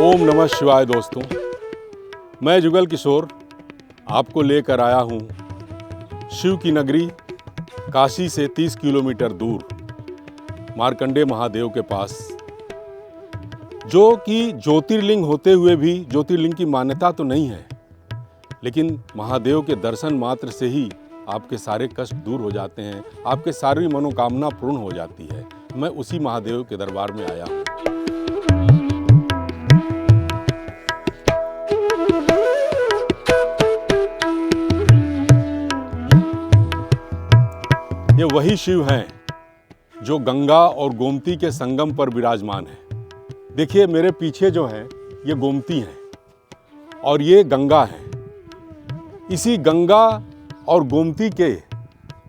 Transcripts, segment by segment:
ओम नमः शिवाय दोस्तों, मैं जुगल किशोर आपको लेकर आया हूँ शिव की नगरी काशी से 30 किलोमीटर दूर मार्कंडे महादेव के पास, जो कि ज्योतिर्लिंग होते हुए भी ज्योतिर्लिंग की मान्यता तो नहीं है, लेकिन महादेव के दर्शन मात्र से ही आपके सारे कष्ट दूर हो जाते हैं, आपके सारी मनोकामना पूर्ण हो जाती है। मैं उसी महादेव के दरबार में आया हूँ। ये वही शिव हैं जो गंगा और गोमती के संगम पर विराजमान है। देखिए मेरे पीछे जो है ये गोमती है और ये गंगा है। इसी गंगा और गोमती के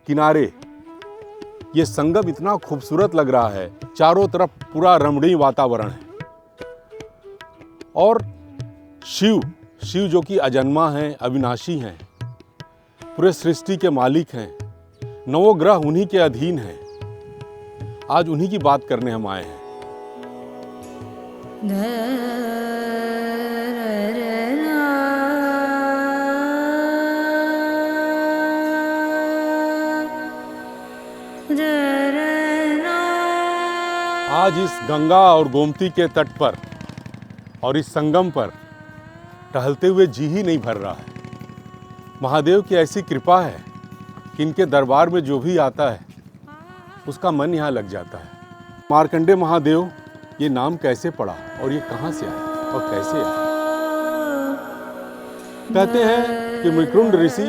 किनारे ये संगम इतना खूबसूरत लग रहा है, चारों तरफ पूरा रमणीय वातावरण है। और शिव जो कि अजन्मा हैं, अविनाशी हैं, पूरे सृष्टि के मालिक हैं, नवों ग्रह उन्हीं के अधीन हैं। आज उन्हीं की बात करने हम आए हैं। आज इस गंगा और गोमती के तट पर और इस संगम पर टहलते हुए जी ही नहीं भर रहा है। महादेव की ऐसी कृपा है कि इनके दरबार में जो भी आता है उसका मन यहाँ लग जाता है। मार्कंडे महादेव ये नाम कैसे पड़ा और ये कहाँ से आया और कैसे आया? कहते हैं कि मृकुंड ऋषि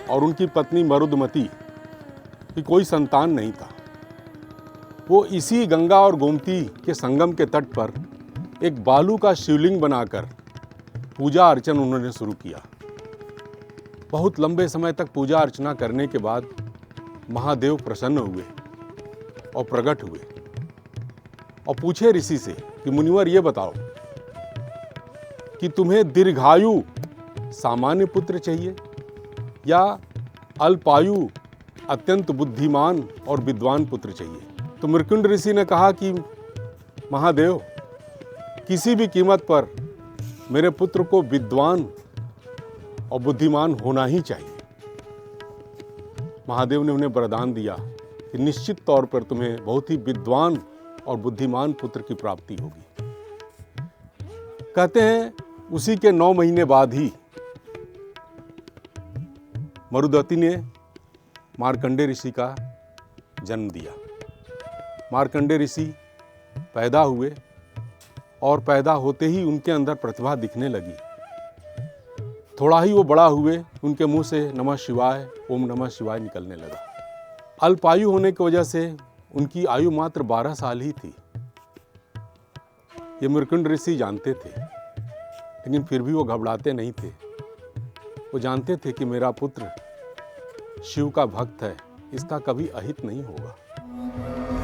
और उनकी पत्नी मरुदमती की कोई संतान नहीं था। वो इसी गंगा और गोमती के संगम के तट पर एक बालू का शिवलिंग बनाकर पूजा अर्चन उन्होंने शुरू किया। बहुत लंबे समय तक पूजा अर्चना करने के बाद महादेव प्रसन्न हुए और प्रकट हुए और पूछे ऋषि से कि मुनिवर ये बताओ कि तुम्हें दीर्घायु सामान्य पुत्र चाहिए या अल्पायु अत्यंत बुद्धिमान और विद्वान पुत्र चाहिए? तो मृकुंड ऋषि ने कहा कि महादेव, किसी भी कीमत पर मेरे पुत्र को विद्वान और बुद्धिमान होना ही चाहिए। महादेव ने उन्हें वरदान दिया कि निश्चित तौर पर तुम्हें बहुत ही विद्वान और बुद्धिमान पुत्र की प्राप्ति होगी। कहते हैं उसी के 9 महीने बाद ही मरुदमती ने मार्कंडे ऋषि का जन्म दिया। मार्कंडे ऋषि पैदा हुए और पैदा होते ही उनके अंदर प्रतिभा दिखने लगी। थोड़ा ही वो बड़ा हुए, उनके मुंह से नमः शिवाय, ओम नमः शिवाय निकलने लगा। अल्पायु होने की वजह से उनकी आयु मात्र 12 साल ही थी। ये मृकुंड ऋषि जानते थे, लेकिन फिर भी वो घबराते नहीं थे। वो जानते थे कि मेरा पुत्र शिव का भक्त है, इसका कभी अहित नहीं होगा।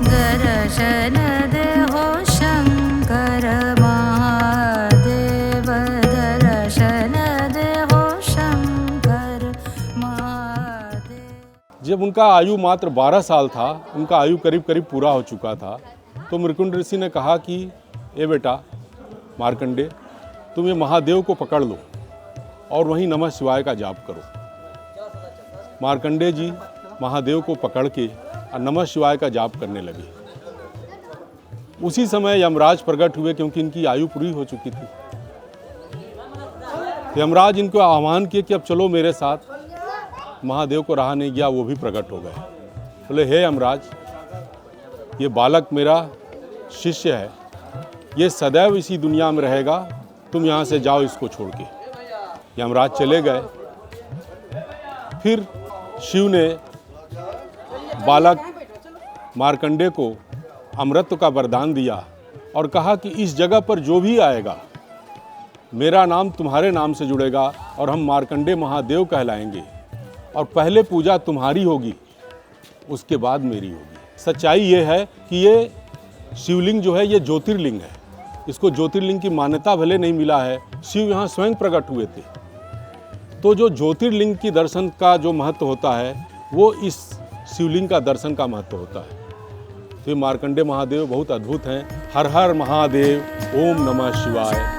दर्शन दे हो शंकर महादेव, दर्शन दे हो शंकर महादेव। जब उनका आयु मात्र 12 साल था, उनका आयु करीब करीब पूरा हो चुका था, तो मृकुंड ऋषि ने कहा कि ए बेटा मार्कंडे, तुम ये महादेव को पकड़ लो और वहीं नमः शिवाय का जाप करो। मार्कंडे जी महादेव को पकड़ के और नमः शिवाय का जाप करने लगे। उसी समय यमराज प्रकट हुए, क्योंकि इनकी आयु पूरी हो चुकी थी। यमराज इनको आह्वान किए कि अब चलो मेरे साथ। महादेव को रहा नहीं गया, वो भी प्रकट हो गए। बोले हे यमराज, ये बालक मेरा शिष्य है, ये सदैव इसी दुनिया में रहेगा, तुम यहाँ से जाओ इसको छोड़ के। यमराज चले गए। फिर शिव ने बालक मार्कंडे को अमृत का वरदान दिया और कहा कि इस जगह पर जो भी आएगा मेरा नाम तुम्हारे नाम से जुड़ेगा और हम मार्कंडे महादेव कहलाएंगे और पहले पूजा तुम्हारी होगी, उसके बाद मेरी होगी। सच्चाई ये है कि ये शिवलिंग जो है ये ज्योतिर्लिंग है। इसको ज्योतिर्लिंग की मान्यता भले नहीं मिला है, शिव यहाँ स्वयं प्रकट हुए थे। तो जो ज्योतिर्लिंग की दर्शन का जो महत्व होता है वो इस शिवलिंग का दर्शन का महत्व होता है। तो मार्कंडे महादेव बहुत अद्भुत हैं। हर हर महादेव, ओम नमः शिवाय।